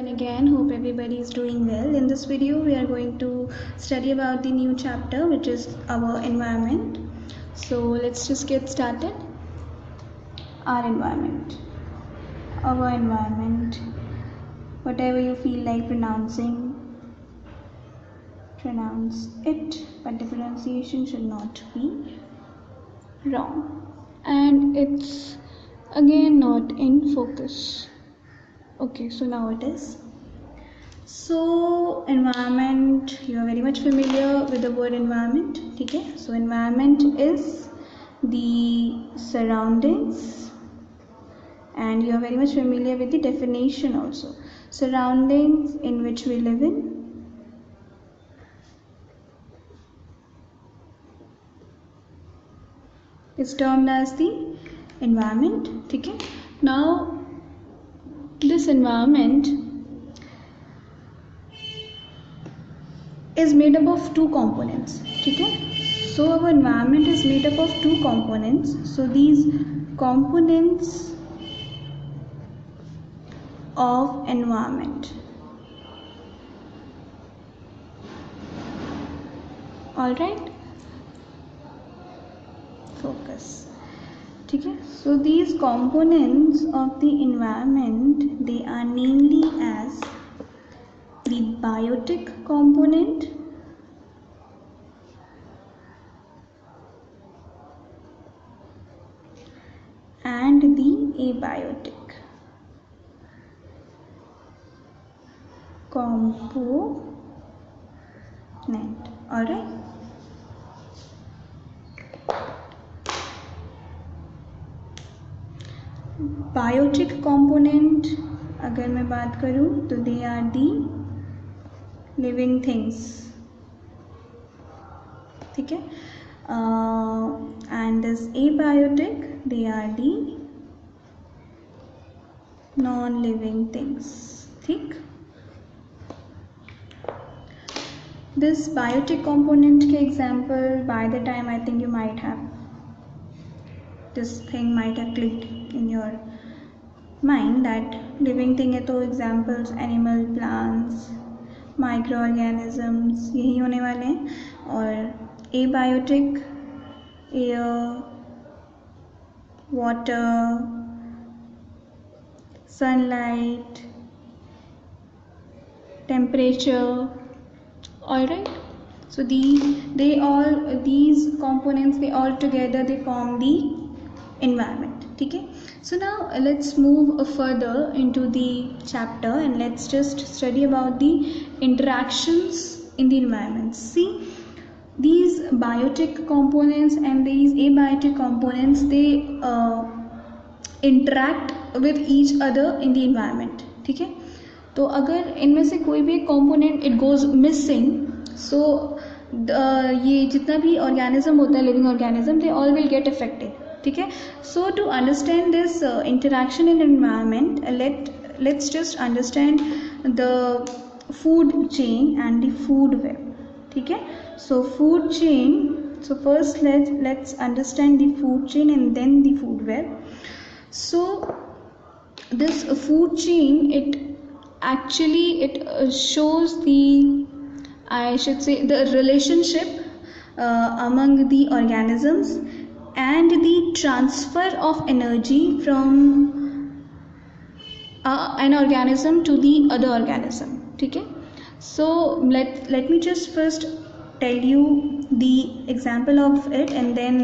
everyone again. Hope everybody is doing well. In this video we are going to study about the new chapter, which is our environment. So let's just get started. Our environment, whatever you feel like pronouncing, pronounce it, but the pronunciation should not be wrong, and it's again not in focus. Okay, so now it is. So environment, you are very much familiar with the word environment. Okay, so environment is the surroundings, and you are very much familiar with the definition also. Surroundings in which we live in is termed as the environment. Okay, now this environment is made up of two components. Okay, so our environment is made up of two components. So these components of environment, all right, focus. Okay, so these components of the environment, they are namely as the biotic component and the abiotic component. All right. Biotic component अगर मैं बात करूँ तो they are the living things. ठीक है, and this abiotic they are the non living things. ठीक, this biotic component के example by the time I think you might have this thing might have clicked in your mind that living thing है तो examples animal, plants, microorganisms यही होने वाले हैं. और abiotic air, water, sunlight, temperature. All right, so these components, they all together they form the environment. ठीक है, so now let's move further into the chapter and let's just study about the interactions in the environment. See, these biotic components and these abiotic components, they interact with each other in the environment. ठीक है, तो अगर इनमें से कोई भी component it goes missing, so ये जितना भी organism होता है, living organism, they all will get affected. ठीक है, so to understand this interaction in environment, let's just understand the food chain and the food web. ठीक है, so food chain, so first let's understand the food chain and then the food web. So this food chain, it actually shows the, I should say, the relationship among the organisms and the transfer of energy from an organism to the other organism. ठीक है, so let me just first tell you the example of it and then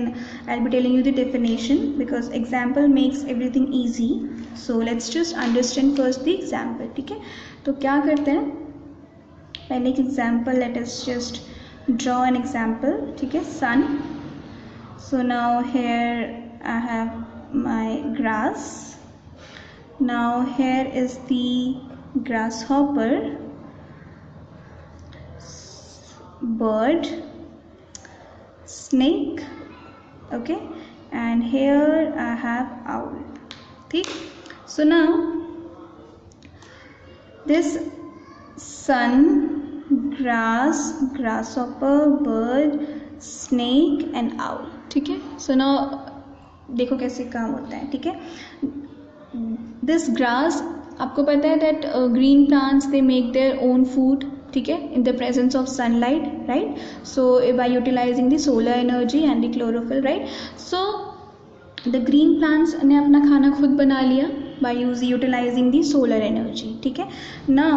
I'll be telling you the definition, because example makes everything easy. So let's just understand first the example. ठीक है, तो क्या करते हैं, पहले एक example, let us just draw an example. ठीक है, sun. So now here I have my grass. Now here is the grasshopper, bird, snake, okay, and here I have owl. ठीक, so now this sun, grass, grasshopper, bird, snake and owl. ठीक है, so now देखो कैसे काम होता है. ठीक है, this grass आपको पता है that green plants they make their own food, ठीक है, in the presence of sunlight, right. So by utilizing the solar energy and the chlorophyll, right. So the green plants ने अपना खाना खुद बना लिया by utilizing the solar energy, ठीक है. Now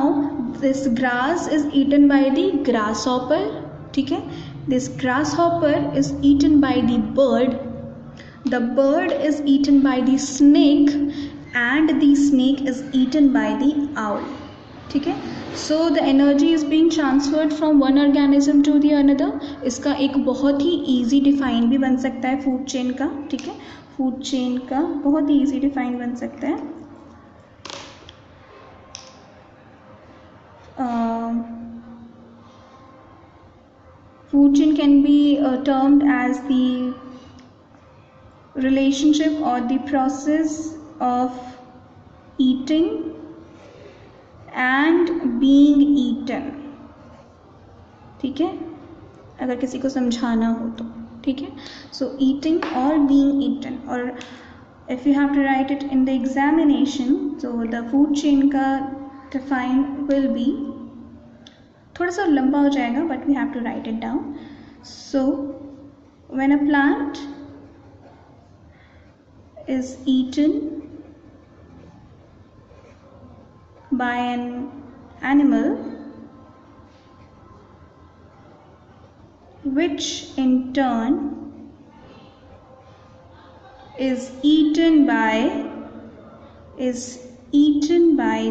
this grass is eaten by the grasshopper, ठीक है. This grasshopper is eaten by the bird is eaten by the snake, and the snake is eaten by the owl, ठीक है. So the energy is being transferred from one organism to the another. इसका एक बहुत ही easy define भी बन सकता है food chain का, ठीक है. फूड चेन का बहुत ही ईजी डिफाइन बन सकता है. Food chain can be termed as the relationship or the process of eating and being eaten, ठीक है, अगर किसी को समझाना हो तो, ठीक है. सो ईटिंग और बीइंग ईटन, और if you have to write it in the examination, so the food chain का डिफाइन विल बी थोड़ा सा लंबा हो जाएगा, but we have to write it down. So when a plant is eaten by an animal which in turn is eaten by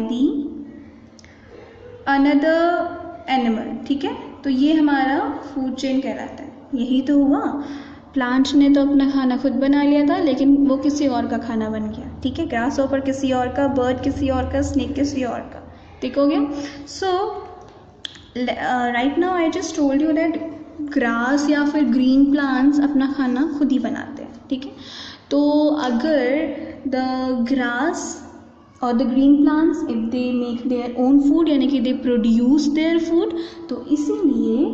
the another animal, ठीक है. तो ये हमारा फूड चेन कहलाता है. यही तो हुआ, प्लांट ने तो अपना खाना खुद बना लिया था, लेकिन वो किसी और का खाना बन गया, ठीक है. ग्रास हॉपर किसी और का, बर्ड किसी और का, स्नेक किसी और का, ठीक हो गया. So right now I just told you that grass या फिर ग्रीन प्लांट्स अपना खाना खुद ही बनाते हैं, ठीक है. तो अगर द ग्रास और the green plants if they make their own food, यानी कि दे प्रोड्यूस देयर फूड, तो इसीलिए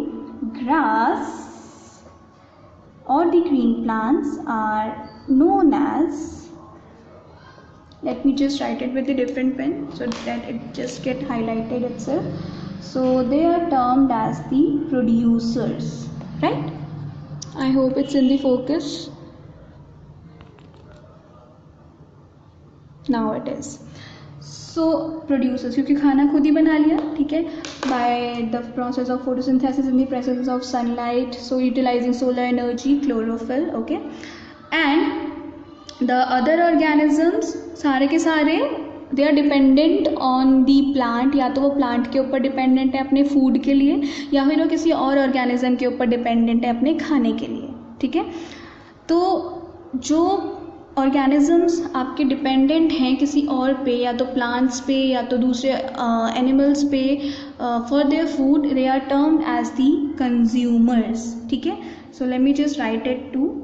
ग्रास और the green plants are known as, let me just write it with a different pen so that it just get highlighted itself. So they are termed as the producers, right? I hope it's in the focus. Now it is. So producers, क्योंकि खाना खुद ही बना लिया, ठीक है, by the process of photosynthesis in the presence of sunlight, so utilizing solar energy, chlorophyll, okay. And the other organisms सारे के सारे they are dependent on the plant, या तो वो प्लांट के ऊपर डिपेंडेंट है अपने फूड के लिए, या फिर वो किसी और ऑर्गेनिज्म के ऊपर डिपेंडेंट है अपने खाने के लिए, ठीक है. तो जो ऑर्गेनिजम्स आपके डिपेंडेंट हैं किसी और पे, या तो प्लांट्स पे या तो दूसरे एनिमल्स पे for their food, they are termed as the consumers, ठीक है. So let me just write it to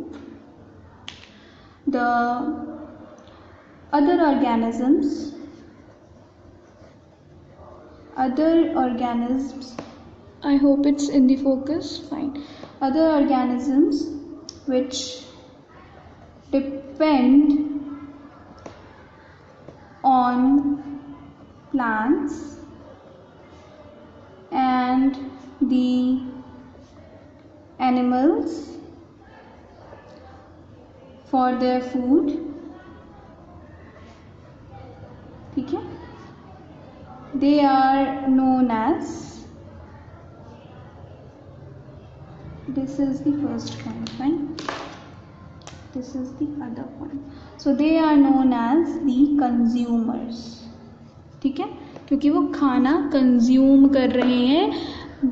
the other organisms, I hope it's in the focus, fine. Other organisms which depend on plants and the animals for their food, ठीक है, they are known as, this is the first one, fine, this is the other one, so they are known as the consumers, ठीक है, क्योंकि वो खाना consume कर रहे हैं,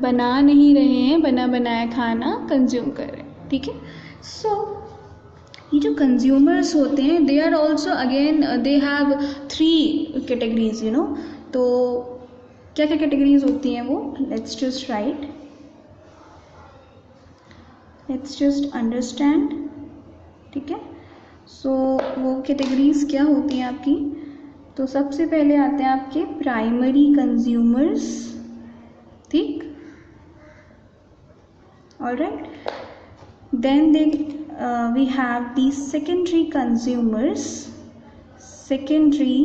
बना नहीं रहे हैं, बना बनाया खाना कंज्यूम कर रहे हैं, ठीक है. सो ये जो कंज्यूमर्स होते हैं, they are also again they have 3 categories, you know. तो क्या क्या कैटेगरीज होती हैं वो, let's just write, let's just understand, ठीक है. सो वो कैटेगरीज क्या होती हैं आपकी, तो सबसे पहले आते हैं आपके प्राइमरी कंज्यूमर्स, ठीक, alright. Then they we have the secondary consumers. Secondary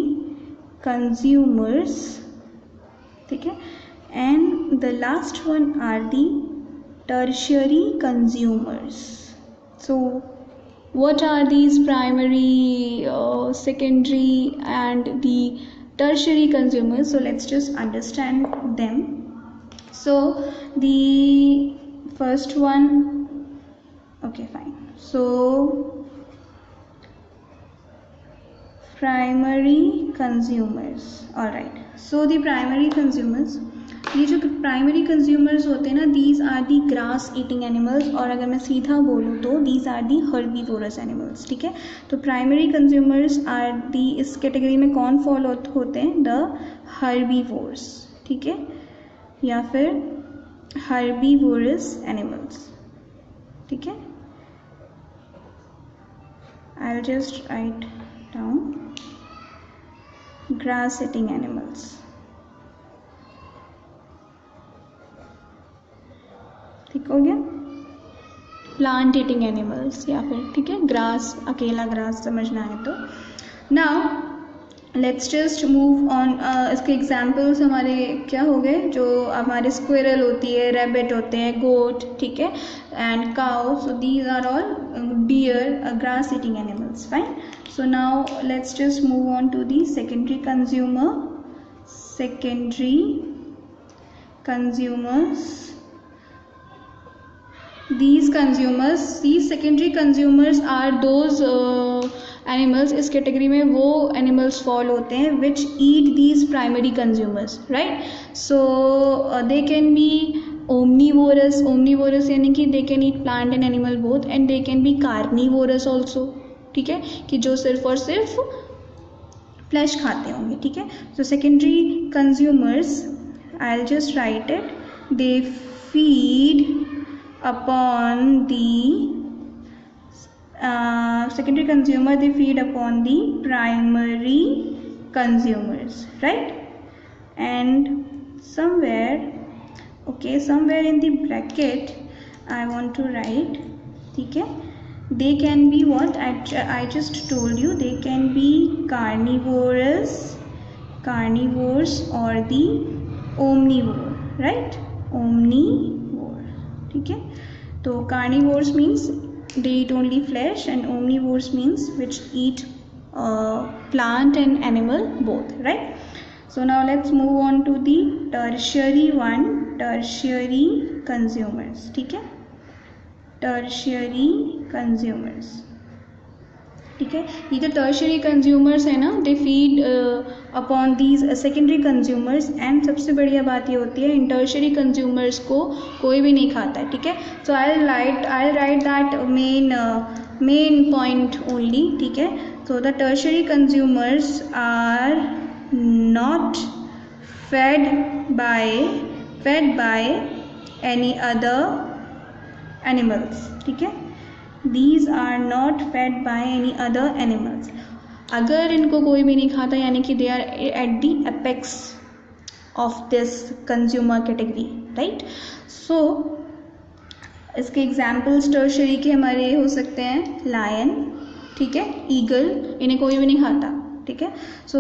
consumers, ठीक है, and the last one are the tertiary consumers. So what are these primary, secondary and the tertiary consumers? So let's just understand them. So the first one, okay fine, so primary consumers, all right. So the primary consumers, ये जो primary consumers होते हैं ना, these are the grass eating animals, और अगर मैं सीधा बोलूँ तो these are the herbivorous animals, ठीक है। तो प्राइमरी कंज्यूमर्स आर दी, इस कैटेगरी में कौन फॉल होते हैं, द हर्बीवोर्स, ठीक है, या फिर हर्बीवोरस एनिमल्स, ठीक है। आई will just write down grass eating animals, ठीक हो गया, प्लांट ईटिंग एनिमल्स या फिर, ठीक है, ग्रास, अकेला ग्रास समझना है तो। Now let's just move on. इसके एग्जाम्पल्स हमारे क्या हो गए, जो हमारे स्क्विरल होती है, रैबिट होते हैं, गोट, ठीक है, and cow, so these are all deer, grass eating animals, fine. So now let's just move on to the secondary consumer, secondary consumers. These secondary consumers are those animals, इस category में वो animals fall होते हैं which eat these primary consumers, right? So they can be omnivorous यानी कि they can eat plant and animal both, and they can be carnivorous also, ठीक है, कि जो सिर्फ और सिर्फ फ्लैश खाते होंगे, ठीक है। So secondary consumers, I'll just write it, they feed upon the secondary consumer, they feed upon the primary consumers, right? And somewhere in the bracket I want to write, ठीक है, they can be what I just told you, they can be carnivores or the omnivore, right? Omnivore, ठीक है। तो carnivores means they eat only flesh, and omnivores means which eat plant and animal both, right? So now let's move on to the tertiary one, tertiary consumers, ठीक है, tertiary consumers, ठीक है। ये जो tertiary consumers है ना, they feed upon these secondary consumers, and सबसे बढ़िया बात ये होती है, इन टर्शियरी कंज्यूमर्स को कोई भी नहीं खाता है, ठीक है। So I write that main point only, ठीक है। So the tertiary consumers are not fed by any other animals, ठीक है। These are not fed by any other animals. अगर इनको कोई भी नहीं खाता, यानी कि they are at the apex of this consumer category, right? So इसके examples tertiary के हमारे हो सकते हैं lion, ठीक है, eagle, इन्हें कोई भी नहीं खाता, ठीक है। So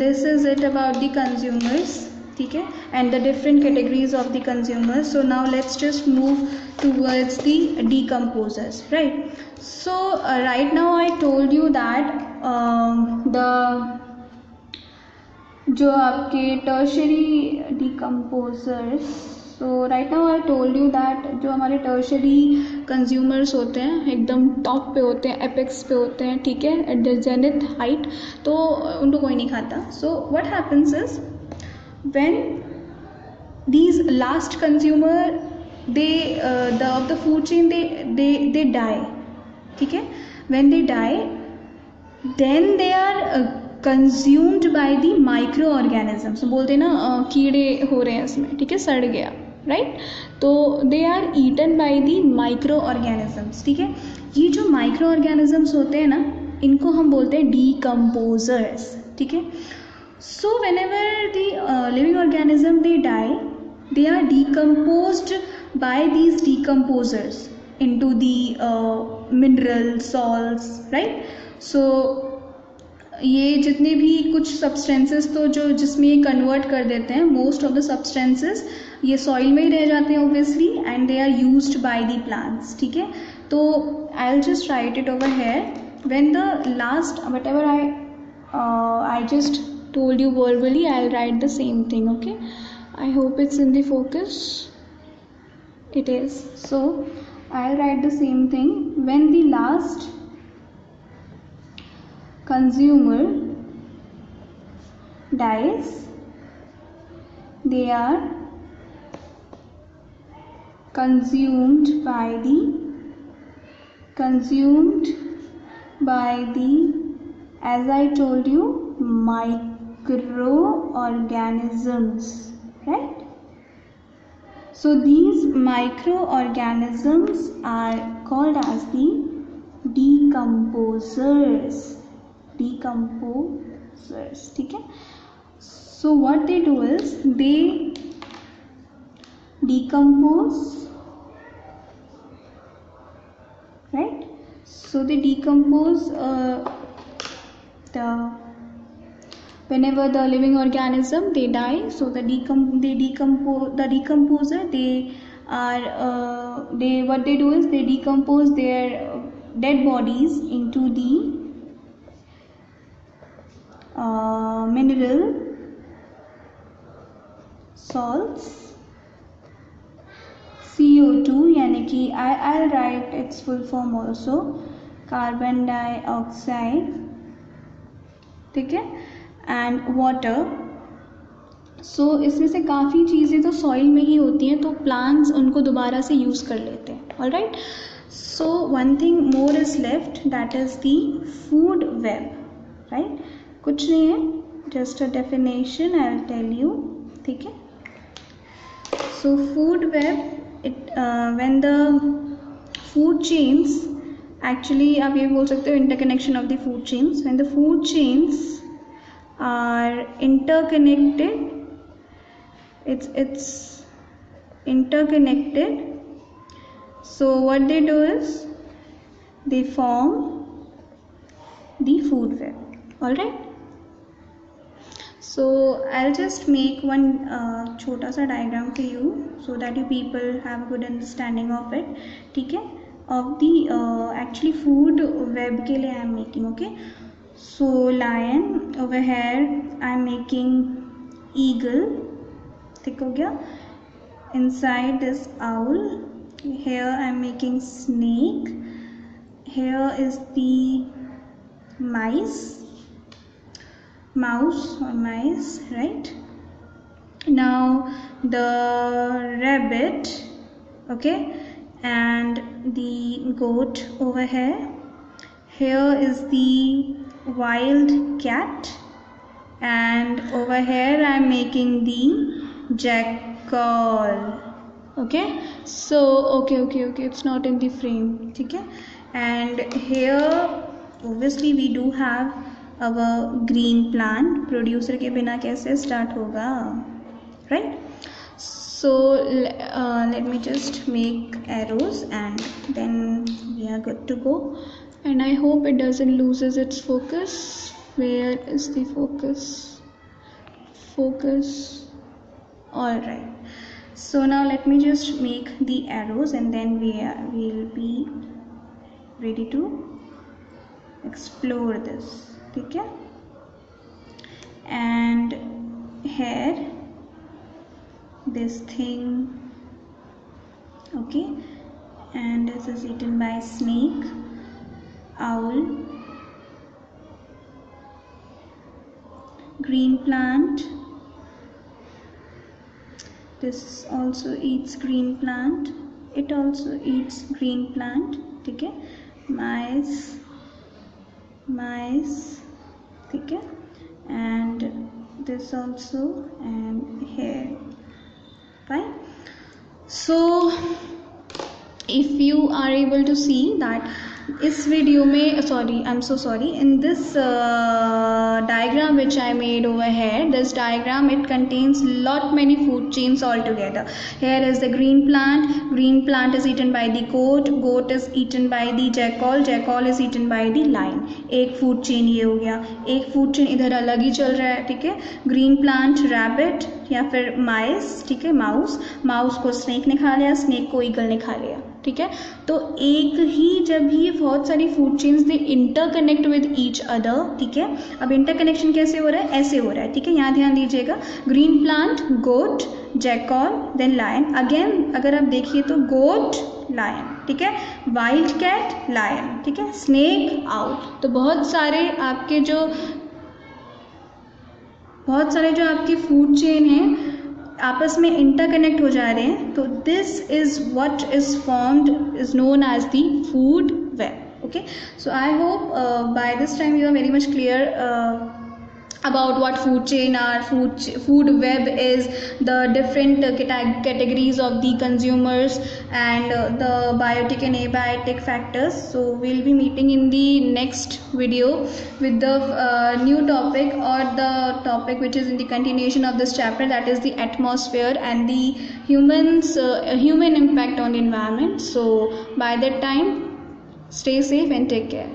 this is it about the consumers, ठीक है, and the different categories of the consumers. So now let's just move towards the decomposers, right? So right now I told you that जो आपके tertiary decomposers, so right now I told you that जो हमारे tertiary consumers होते हैं एकदम top पे होते हैं, एपेक्स पे होते हैं, ठीक है, at the zenith height, तो उनको कोई नहीं खाता। So what happens is, when these last consumer they of the food chain they die, ठीक है, when they die then they are consumed by the microorganisms, बोलते हैं ना कीड़े हो रहे हैं इसमें, ठीक है, सड़ गया, राइट, तो they are eaten by the microorganisms, ठीक है। ये जो microorganisms होते हैं ना, इनको हम बोलते हैं decomposers, ठीक है। So whenever the living organism they die, they are decomposed by these decomposers into the mineral salts, right? So ये जितने भी कुछ सब्सटेंसेस तो जो जिसमें ये कन्वर्ट कर देते हैं, मोस्ट ऑफ द सब्सटेंसेस ये सॉइल में ही रह जाते हैं obviously, and they are used by the plants. ठीक है, तो I will just write it over here. When the last whatever I just told you verbally, I'll write the same thing. Okay, I hope it's in the focus. It is. So I'll write the same thing. When the last consumer dies, they are consumed by the as I told you, microorganisms, right? So these microorganisms are called as the decomposers. ठीक है. So what they do is they decompose, right? So they decompose whenever the living organism they die, so the decomposer, what they do is they decompose their dead bodies into the mineral salts, CO2, यानी कि I'll write its full form also, carbon dioxide. ठीक है, and water. सो इसमें से काफ़ी चीज़ें तो soil में ही होती हैं, तो प्लांट्स उनको दोबारा से यूज़ कर लेते हैं. Alright, so one thing more is left, that is the food web. Right, कुछ नहीं है, just a definition I will tell you. ठीक है, so food web, it when the food chains, actually आप ये बोल सकते हो interconnection of the food chains. When the food chains are interconnected, it's interconnected, so what they do is they form the food web. All right, so I'll just make one छोटा सा diagram for you so that you people have a good understanding of it. ठीक है, of the actually food web के लिए I am making. Okay, so lion, over here I am making eagle. ठीक हो गया. Inside this owl. Here I am making snake. Here is the mouse or mice, right? Now the rabbit, okay, and the goat over here. Here is the wild cat, and over here I am making the jackal. Okay, so okay, it's not in the frame. ठीक है, and here obviously we do have our green plant. Producer के बिना कैसे start होगा, right? So let me just make arrows and then we are good to go. And I hope it doesn't loses its focus. Where is the focus? All right, so now let me just make the arrows and then we'll be ready to explore this. ठीक है, and here this thing, okay, and this is eaten by snake, owl, green plant, this also eats green plant, it also eats green plant. ठीक है, mice, ठीक है, and this also, and here. Fine, so if you are able to see that इस video में sorry I am so sorry in this diagram which I made over here, this diagram it contains lot many food chains all together. Here is the green plant is eaten by the goat is eaten by the jackal is eaten by the lion. एक food chain ये हो गया, एक food chain इधर अलग ही चल रहा है, ठीक है। ग्रीन प्लांट रैबिट या फिर माइस, ठीक है, माउस को स्नेक ने खा लिया, स्नेक को ईगल ने खा लिया, ठीक है। तो एक ही जब ये बहुत सारी food chains they interconnect with each other, ठीक है। अब इंटरकनेक्शन कैसे हो रहा है, ऐसे हो रहा है, ठीक है। यहाँ ध्यान दीजिएगा, ग्रीन प्लांट गोट जैकल देन लायन, अगेन अगर आप देखिए तो गोट लायन, ठीक है, वाइल्ड कैट लायन, ठीक है, स्नेक आउट। तो बहुत सारे आपके जो आपके फूड चेन हैं आपस में इंटरकनेक्ट हो जा रहे हैं, तो this is what is formed is known as the food web. Okay, so I hope by this time you are very much clear about what food chain are, food web is, the different categories of the consumers and the biotic and abiotic factors. So we'll be meeting in the next video with the new topic or the topic which is in the continuation of this chapter, that is the atmosphere and the human impact on the environment. So by that time, stay safe and take care.